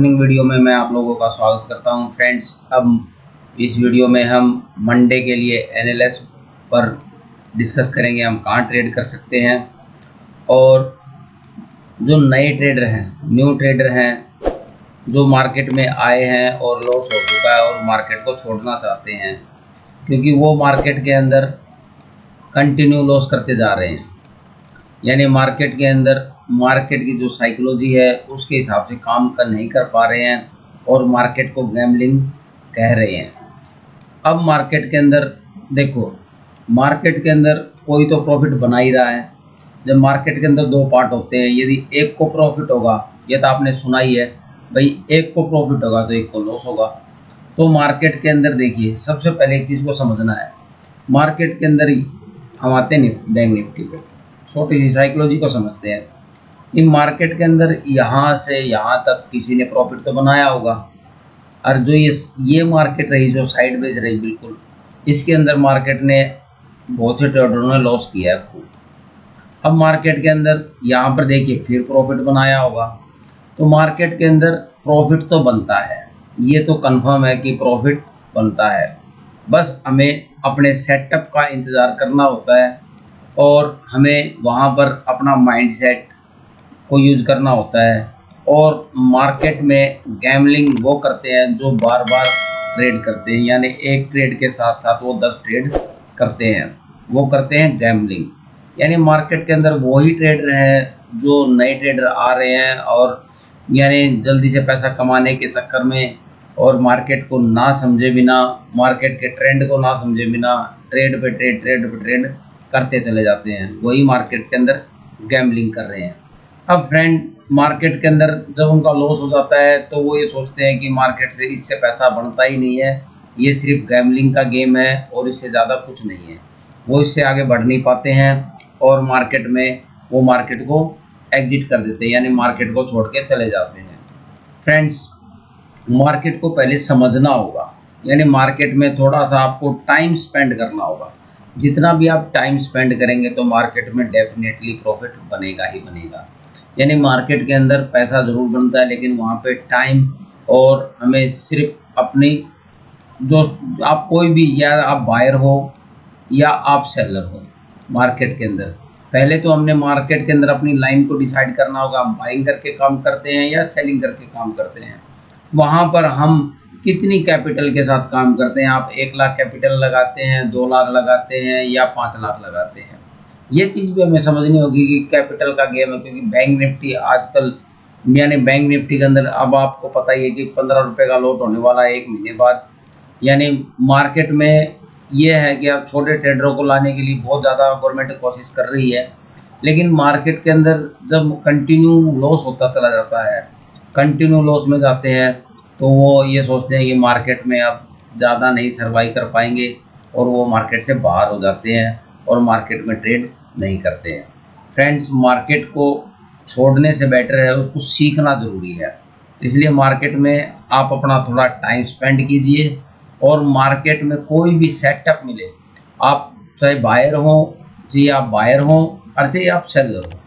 Morning video में मैं आप लोगों का स्वागत करता हूं फ्रेंड्स। अब इस वीडियो में हम मंडे के लिए एनालिसिस पर डिस्कस करेंगे, हम कहां ट्रेड कर सकते हैं और जो नए ट्रेडर हैं, न्यू ट्रेडर हैं, जो मार्केट में आए हैं और लॉस हो चुका है और मार्केट को छोड़ना चाहते हैं क्योंकि वो मार्केट के अंदर कंटिन्यू लॉस करते जा रहे हैं। यानी मार्केट के अंदर मार्केट की जो साइकोलॉजी है उसके हिसाब से काम कर नहीं कर पा रहे हैं और मार्केट को गैम्बलिंग कह रहे हैं। अब मार्केट के अंदर देखो, मार्केट के अंदर कोई तो प्रॉफिट बना ही रहा है। जब मार्केट के अंदर दो पार्ट होते हैं, यदि एक को प्रॉफिट होगा, ये तो आपने सुना ही है भाई, एक को प्रॉफिट होगा तो एक को लॉस होगा। तो मार्केट के अंदर देखिए, सबसे पहले एक चीज़ को समझना है, मार्केट के अंदर ही हम आते हैं बैंक निफ्टी को, छोटी सी साइकोलॉजी को समझते हैं। इन मार्केट के अंदर यहाँ से यहाँ तक किसी ने प्रॉफिट तो बनाया होगा, और जो ये मार्केट रही जो साइडवेज रही बिल्कुल, इसके अंदर मार्केट ने बहुत से ट्रेडरों ने लॉस किया है खूब। अब मार्केट के अंदर यहाँ पर देखिए फिर प्रॉफिट बनाया होगा। तो मार्केट के अंदर प्रॉफिट तो बनता है, ये तो कंफर्म है कि प्रॉफिट बनता है। बस हमें अपने सेटअप का इंतज़ार करना होता है और हमें वहाँ पर अपना माइंडसेट को यूज़ करना होता है। और मार्केट में गैम्बलिंग वो करते हैं जो बार बार ट्रेड करते हैं, यानी एक ट्रेड के साथ साथ वो 10 ट्रेड करते हैं, वो करते हैं गैम्बलिंग। यानी मार्केट के अंदर वही ट्रेडर हैं जो नए ट्रेडर आ रहे हैं और यानी जल्दी से पैसा कमाने के चक्कर में और मार्केट को ना समझे बिना, मार्केट के ट्रेंड को ना समझे बिना ट्रेड पे ट्रेड करते चले जाते हैं, वही मार्केट के अंदर गैम्बलिंग कर रहे हैं। अब फ्रेंड, मार्केट के अंदर जब उनका लॉस हो जाता है तो वो ये सोचते हैं कि मार्केट से इससे पैसा बनता ही नहीं है, ये सिर्फ गैम्बलिंग का गेम है और इससे ज़्यादा कुछ नहीं है। वो इससे आगे बढ़ नहीं पाते हैं और मार्केट में वो मार्केट को एग्जिट कर देते हैं, यानी मार्केट को छोड़ के चले जाते हैं। फ्रेंड्स, मार्केट को पहले समझना होगा, यानी मार्केट में थोड़ा सा आपको टाइम स्पेंड करना होगा। जितना भी आप टाइम स्पेंड करेंगे तो मार्केट में डेफिनेटली प्रॉफिट बनेगा ही बनेगा। यानी मार्केट के अंदर पैसा ज़रूर बनता है, लेकिन वहाँ पे टाइम और हमें सिर्फ अपनी जो आप कोई भी, या आप बायर हो या आप सेलर हो, मार्केट के अंदर पहले तो हमने मार्केट के अंदर अपनी लाइन को डिसाइड करना होगा। हम बाइंग करके काम करते हैं या सेलिंग करके काम करते हैं, वहाँ पर हम कितनी कैपिटल के साथ काम करते हैं। आप 1 लाख कैपिटल लगाते हैं, 2 लाख लगाते हैं या 5 लाख लगाते हैं, ये चीज़ भी हमें समझनी होगी कि कैपिटल का गेम है। क्योंकि बैंक निफ्टी आजकल, यानी बैंक निफ्टी के अंदर अब आपको पता ही है कि 15 रुपये का लॉट होने वाला है 1 महीने बाद। यानी मार्केट में ये है कि अब छोटे ट्रेडरों को लाने के लिए बहुत ज़्यादा गवर्नमेंट कोशिश कर रही है, लेकिन मार्केट के अंदर जब कंटिन्यू लॉस होता चला जाता है, कंटिन्यू लॉस में जाते हैं, तो वो ये सोचते हैं कि मार्केट में अब ज़्यादा नहीं सर्वाइव कर पाएंगे और वो मार्केट से बाहर हो जाते हैं और मार्केट में ट्रेड नहीं करते हैं। फ्रेंड्स, मार्केट को छोड़ने से बेटर है उसको सीखना ज़रूरी है। इसलिए मार्केट में आप अपना थोड़ा टाइम स्पेंड कीजिए और मार्केट में कोई भी सेटअप मिले, आप चाहे बायर हो, चाहे आप बायर हो और चाहे आप सेलर हो,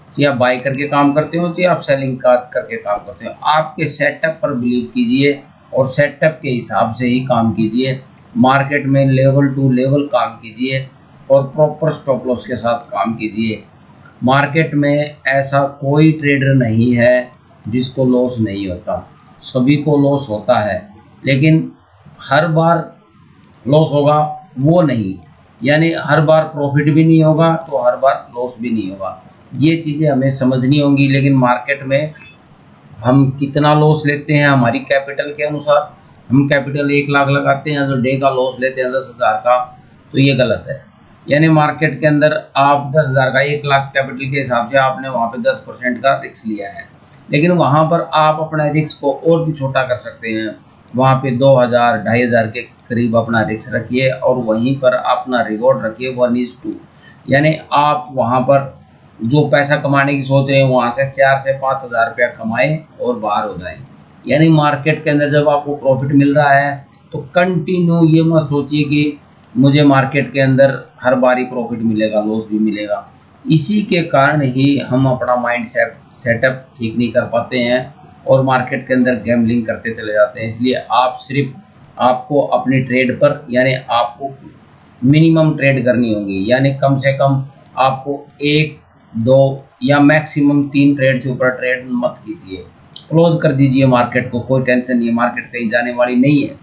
चाहे आप बाई करके काम करते हो, चाहे आप सेलिंग करके काम करते हो, आपके सेटअप पर बिलीव कीजिए और सेटअप के हिसाब से ही काम कीजिए। मार्केट में लेवल टू लेवल काम कीजिए और प्रॉपर स्टॉप लॉस के साथ काम कीजिए। मार्केट में ऐसा कोई ट्रेडर नहीं है जिसको लॉस नहीं होता, सभी को लॉस होता है, लेकिन हर बार लॉस होगा वो नहीं, यानी हर बार प्रॉफिट भी नहीं होगा तो हर बार लॉस भी नहीं होगा। ये चीज़ें हमें समझनी होंगी। लेकिन मार्केट में हम कितना लॉस लेते हैं हमारी कैपिटल के अनुसार, हम कैपिटल 1 लाख लगाते हैं तो डे का लॉस लेते हैं 10,000 का, तो ये गलत है। यानी मार्केट के अंदर आप 10,000 का 1 लाख कैपिटल के हिसाब से आपने वहाँ पे 10% का रिस्क लिया है, लेकिन वहाँ पर आप अपना रिस्क को और भी छोटा कर सकते हैं। वहाँ पे 2,000 2,500 के करीब अपना रिस्क रखिए और वहीं पर अपना रिवॉर्ड रखिए 1:2। यानी आप वहाँ पर जो पैसा कमाने की सोच रहे हैं वहाँ से 4 से 5,000 रुपया कमाएँ और बाहर हो जाएँ। यानी मार्केट के अंदर जब आपको प्रॉफिट मिल रहा है तो कंटिन्यू ये मत सोचिए कि मुझे मार्केट के अंदर हर बार ही प्रॉफिट मिलेगा, लॉस भी मिलेगा। इसी के कारण ही हम अपना माइंड सेटअप ठीक नहीं कर पाते हैं और मार्केट के अंदर गैम्बलिंग करते चले जाते हैं। इसलिए आप सिर्फ आपको अपनी ट्रेड पर यानी आपको मिनिमम ट्रेड करनी होगी, यानी कम से कम आपको 1, 2 या मैक्सिमम 3 ट्रेड से ऊपर ट्रेड मत कीजिए। क्लोज कर दीजिए मार्केट को, कोई टेंशन नहीं है, मार्केट कहीं जाने वाली नहीं है।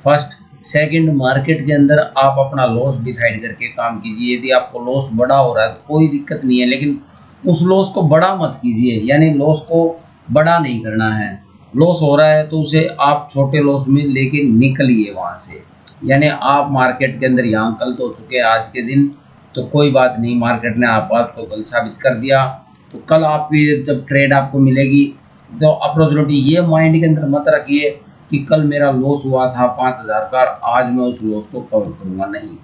फर्स्ट सेकंड, मार्केट के अंदर आप अपना लॉस डिसाइड करके काम कीजिए। यदि आपको लॉस बड़ा हो रहा है तो कोई दिक्कत नहीं है, लेकिन उस लॉस को बड़ा मत कीजिए, यानी लॉस को बड़ा नहीं करना है। लॉस हो रहा है तो उसे आप छोटे लॉस में लेके निकलिए वहाँ से। यानी आप मार्केट के अंदर यहाँ कल तो हो चुके हैं आज के दिन, तो कोई बात नहीं, मार्केट ने आपको गलत साबित कर दिया, तो कल आपकी जब ट्रेड आपको मिलेगी तो अपॉर्चुनिटी ये माइंड के अंदर मत रखिए कि कल मेरा लॉस हुआ था 5000 का, आज मैं उस लॉस को कवर करूँगा। नहीं,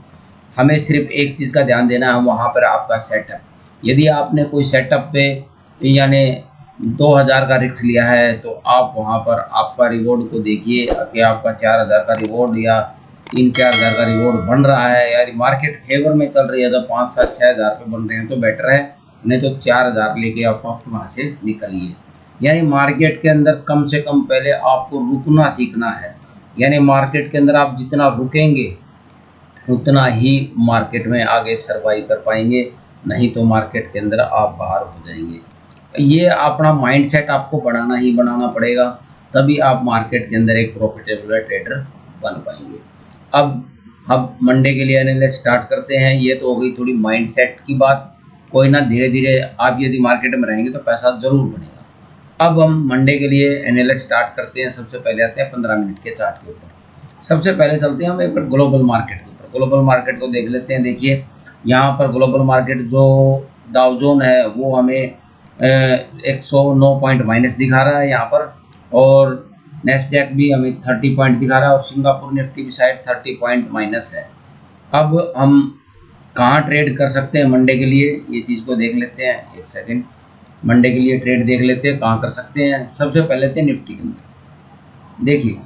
हमें सिर्फ एक चीज़ का ध्यान देना है, वहाँ पर आपका सेटअप। यदि आपने कोई सेटअप पे यानी 2000 का रिस्क लिया है तो आप वहाँ पर आपका रिवॉर्ड को देखिए कि आपका 4000 का रिवॉर्ड या 3-4 हज़ार का रिवॉर्ड बन रहा है। यार मार्केट फेवर में चल रही है तो 5-7-6 हज़ार पे बन रहे हैं तो बेटर है, नहीं तो 4000 लेके आप वहाँ से निकलिए। यानी मार्केट के अंदर कम से कम पहले आपको रुकना सीखना है, यानी मार्केट के अंदर आप जितना रुकेंगे उतना ही मार्केट में आगे सर्वाइव कर पाएंगे, नहीं तो मार्केट के अंदर आप बाहर हो जाएंगे। ये अपना माइंडसेट आपको बनाना ही बनाना पड़ेगा, तभी आप मार्केट के अंदर एक प्रॉफिटेबल ट्रेडर बन पाएंगे। अब मंडे के लिए एनालिसिस स्टार्ट करते हैं। ये तो हो गई थोड़ी माइंडसेट की बात, कोई ना, धीरे धीरे आप यदि मार्केट में रहेंगे तो पैसा ज़रूर बनेगा। अब हम मंडे के लिए एनालिसिस स्टार्ट करते हैं। सबसे पहले आते हैं 15 मिनट के चार्ट के ऊपर। सबसे पहले चलते हैं हम एक बार ग्लोबल मार्केट के ऊपर। ग्लोबल मार्केट को देख लेते हैं। देखिए यहाँ पर ग्लोबल मार्केट जो डाउ जोन है वो हमें 109 पॉइंट माइनस दिखा रहा है यहाँ पर, और नेस्डैक भी हमें 30 पॉइंट दिखा रहा है, और सिंगापुर निफ्टी भी शायद 30 पॉइंट माइनस है। अब हम कहाँ ट्रेड कर सकते हैं मंडे के लिए, ये चीज़ को देख लेते हैं। एक सेकेंड, मंडे के लिए ट्रेड देख लेते हैं कहाँ कर सकते हैं। सबसे पहले लेते हैं निफ्टी के अंदर। देखिए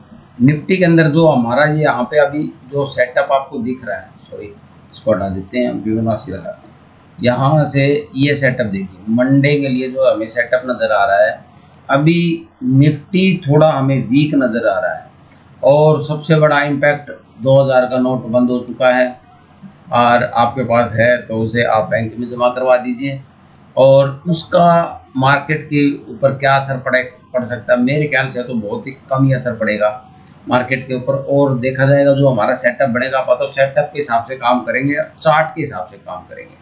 निफ्टी के अंदर जो हमारा ये यहाँ पे अभी जो सेटअप आपको दिख रहा है, सॉरी इसको हटा देते हैं, फिबोनाची लगाते हैं। यहाँ से ये सेटअप देखिए मंडे के लिए जो हमें सेटअप नज़र आ रहा है, अभी निफ्टी थोड़ा हमें वीक नज़र आ रहा है, और सबसे बड़ा इम्पैक्ट 2000 का नोट बंद हो चुका है, और आपके पास है तो उसे आप बैंक में जमा करवा दीजिए। और उसका मार्केट के ऊपर क्या असर पड़ सकता है, मेरे ख्याल से तो बहुत ही कम ही असर पड़ेगा मार्केट के ऊपर, और देखा जाएगा जो हमारा सेटअप बनेगा, आप तो सेटअप के हिसाब से काम करेंगे और चार्ट के हिसाब से काम करेंगे।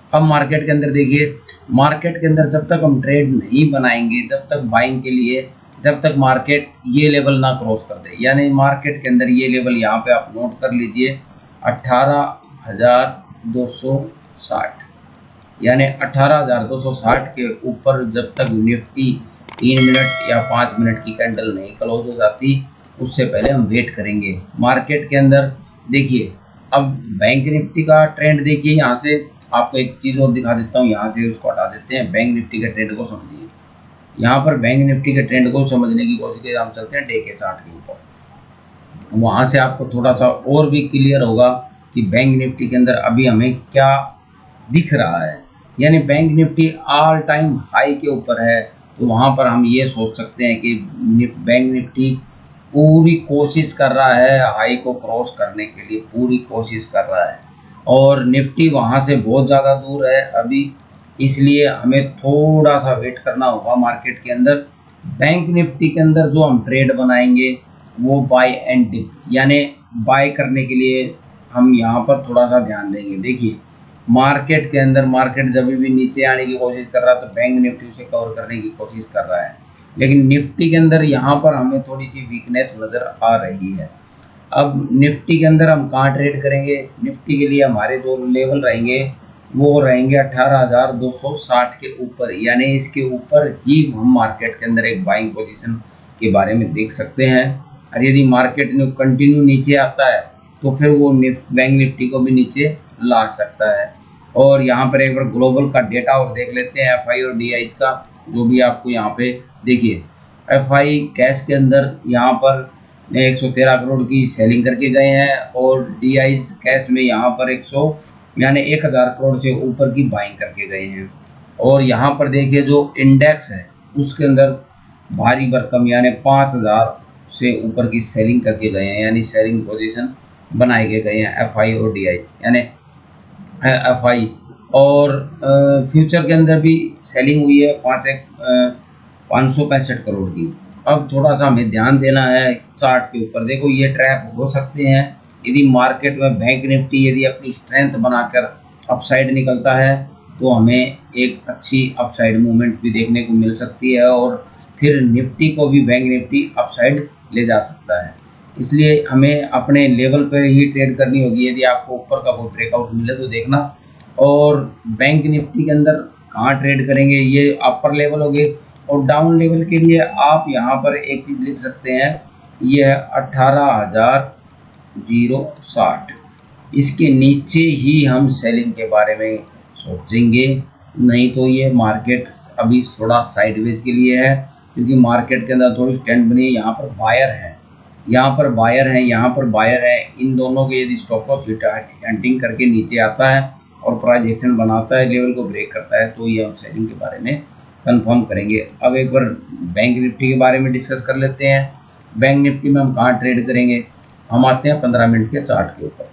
अब मार्केट के अंदर देखिए, मार्केट के अंदर जब तक हम ट्रेड नहीं बनाएंगे, जब तक बाइंग के लिए, जब तक मार्केट ये लेवल ना क्रॉस कर दे, यानी मार्केट के अंदर ये लेवल यहाँ पे आप नोट कर लीजिए 18,260, यानी 18,260 के ऊपर जब तक निफ्टी 3 मिनट या 5 मिनट की कैंडल नहीं क्लोज हो जाती, उससे पहले हम वेट करेंगे। मार्केट के अंदर देखिए, अब बैंक निफ्टी का ट्रेंड देखिए, यहाँ से आपको एक चीज़ और दिखा देता हूँ, यहाँ से उसको हटा देते हैं। बैंक निफ्टी के ट्रेंड को समझिए, यहाँ पर बैंक निफ्टी के ट्रेंड को समझने की कोशिश करें। हम चलते हैं डे के चार्ट के ऊपर, वहाँ से आपको थोड़ा सा और भी क्लियर होगा कि बैंक निफ्टी के अंदर अभी हमें क्या दिख रहा है। यानी bank Nifty all time high के ऊपर है, तो वहाँ पर हम ये सोच सकते हैं कि बैंक निफ्टी पूरी कोशिश कर रहा है हाई को क्रॉस करने के लिए, पूरी कोशिश कर रहा है, और निफ्टी वहाँ से बहुत ज़्यादा दूर है अभी, इसलिए हमें थोड़ा सा वेट करना होगा मार्केट के अंदर। बैंक निफ्टी के अंदर जो हम ट्रेड बनाएंगे वो बाय एंड डिप, यानी बाय करने के लिए हम यहाँ पर थोड़ा सा ध्यान देंगे। देखिए मार्केट के अंदर, मार्केट जब भी नीचे आने की कोशिश कर रहा है तो बैंक निफ्टी उसे कवर करने की कोशिश कर रहा है, लेकिन निफ्टी के अंदर यहाँ पर हमें थोड़ी सी वीकनेस नज़र आ रही है। अब निफ्टी के अंदर हम कहाँ ट्रेड करेंगे, निफ्टी के लिए हमारे जो लेवल रहेंगे वो रहेंगे 18,260 के ऊपर, यानी इसके ऊपर ही हम मार्केट के अंदर एक बाइंग पोजीशन के बारे में देख सकते हैं। और यदि मार्केट कंटिन्यू नीचे आता है तो फिर वो बैंक निफ्टी को भी नीचे ला सकता है। और यहाँ पर एक बार ग्लोबल का डेटा और देख लेते हैं, एफआई और डीआई का, जो भी आपको यहाँ पे देखिए। एफआई कैश के अंदर यहाँ पर 113 करोड़ की सेलिंग करके गए हैं, और डीआई कैश में यहाँ पर 1000 करोड़ से ऊपर की बाइंग करके गए हैं। और यहाँ पर देखिए जो इंडेक्स है उसके अंदर भारी भरकम यानी 5000 से ऊपर की सेलिंग करके गए हैं, यानी सेलिंग पोजीशन बनाए गए हैं FI और DI यानी FI। और फ्यूचर के अंदर भी सेलिंग हुई है 565 करोड़ की। अब थोड़ा सा हमें ध्यान देना है चार्ट के ऊपर। देखो ये ट्रैप हो सकते हैं यदि मार्केट में बैंक निफ्टी यदि अपनी स्ट्रेंथ बनाकर अपसाइड निकलता है तो हमें एक अच्छी अपसाइड मूवमेंट भी देखने को मिल सकती है और फिर निफ्टी को भी बैंक निफ्टी अपसाइड ले जा सकता है। इसलिए हमें अपने लेवल पर ही ट्रेड करनी होगी। यदि आपको ऊपर का कोई ब्रेकआउट मिले तो देखना। और बैंक निफ्टी के अंदर कहाँ ट्रेड करेंगे, ये अपर लेवल हो गए। और डाउन लेवल के लिए आप यहाँ पर एक चीज़ लिख सकते हैं, ये है 18,060। इसके नीचे ही हम सेलिंग के बारे में सोचेंगे, नहीं तो ये मार्केट अभी थोड़ा साइडवेज के लिए है, क्योंकि मार्केट के अंदर थोड़ी स्टैंड बनी है। यहाँ पर बायर है, यहाँ पर बायर है, यहाँ पर बायर है। इन दोनों के यदि स्टॉप लॉस हंटिंग करके नीचे आता है और प्राइस एक्शन बनाता है, लेवल को ब्रेक करता है, तो ये हम सेलिंग के बारे में कंफर्म करेंगे। अब एक बार बैंक निफ्टी के बारे में डिस्कस कर लेते हैं। बैंक निफ्टी में हम कहाँ ट्रेड करेंगे, हम आते हैं 15 मिनट के चार्ट के ऊपर।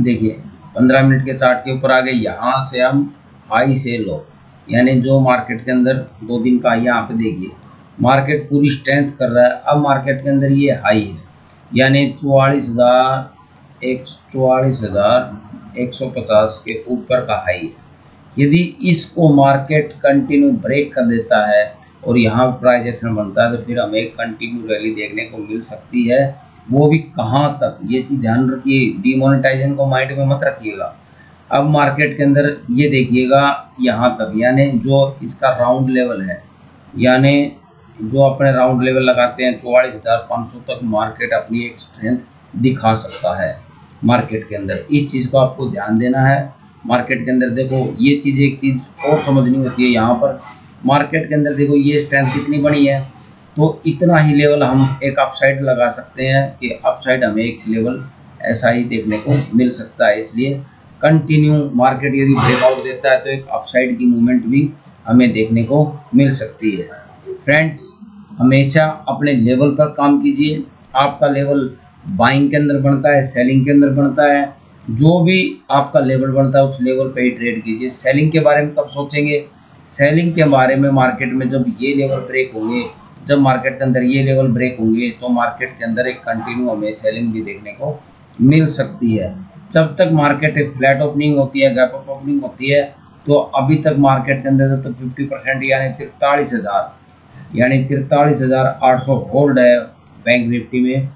देखिए 15 मिनट के चार्ट के ऊपर आ गए। यहाँ से हम हाई से लो, यानी जो मार्केट के अंदर 2 दिन का, यहाँ पे देखिए मार्केट पूरी स्ट्रेंथ कर रहा है। अब मार्केट के अंदर ये हाई है, यानी 44,150 के ऊपर का हाई है। यदि इसको मार्केट कंटिन्यू ब्रेक कर देता है और यहाँ प्राइस एक्शन बनता है तो फिर हमें कंटिन्यू रैली देखने को मिल सकती है। वो भी कहाँ तक, ये चीज़ ध्यान रखिए, डीमोनेटाइजेशन को माइंड में मत रखिएगा। अब मार्केट के अंदर ये देखिएगा यहाँ तक, यानी जो इसका राउंड लेवल है, यानी जो अपने राउंड लेवल लगाते हैं 44,500 तक मार्केट अपनी एक स्ट्रेंथ दिखा सकता है मार्केट के अंदर। इस चीज़ को आपको ध्यान देना है। मार्केट के अंदर देखो ये चीज़, एक चीज़ और समझनी होती है। यहाँ पर मार्केट के अंदर देखो ये स्ट्रेंथ कितनी बड़ी है, तो इतना ही लेवल हम एक अपसाइड लगा सकते हैं कि अपसाइड हमें एक लेवल ऐसा ही देखने को मिल सकता है। इसलिए कंटिन्यू मार्केट यदि ब्रेकआउट देता है तो एक अपसाइड की मूवमेंट भी हमें देखने को मिल सकती है। फ्रेंड्स, हमेशा अपने लेवल पर काम कीजिए। आपका लेवल बाइंग के अंदर बनता है, सेलिंग के अंदर बनता है। जो भी आपका लेवल बनता है उस लेवल पे ही ट्रेड कीजिए। सेलिंग के बारे में कब सोचेंगे, सेलिंग के बारे में मार्केट में जब ये लेवल ब्रेक होंगे, जब मार्केट के अंदर ये लेवल ब्रेक होंगे तो मार्केट के अंदर एक कंटिन्यू हमें सेलिंग भी देखने को मिल सकती है। जब तक मार्केट एक फ्लैट ओपनिंग होती है, गैप अप ओपनिंग होती है, तो अभी तक मार्केट के अंदर जब तक 50% यानी 43,800 होल्ड है बैंक निफ्टी में।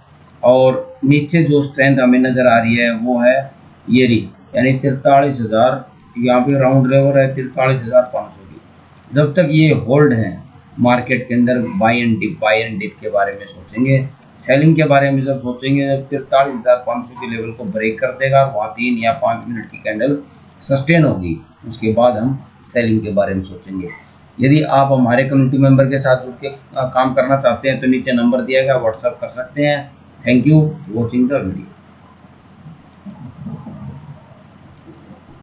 और नीचे जो स्ट्रेंथ हमें नज़र आ रही है वो है ये रही, यानी 43,000, यहाँ पे राउंड लेवल है 43,500 की। जब तक ये होल्ड है मार्केट के अंदर बाय एंड डिप के बारे में सोचेंगे। सेलिंग के बारे में जब सोचेंगे जब 43,500 के लेवल को ब्रेक कर देगा, वहाँ 3 या 5 मिनट की कैंडल सस्टेन होगी, उसके बाद हम सेलिंग के बारे में सोचेंगे। यदि आप हमारे कम्युनिटी मेंबर के साथ जुड़ के काम करना चाहते हैं तो नीचे नंबर दिया गया, व्हाट्सएप कर सकते हैं। Thank you for watching the video.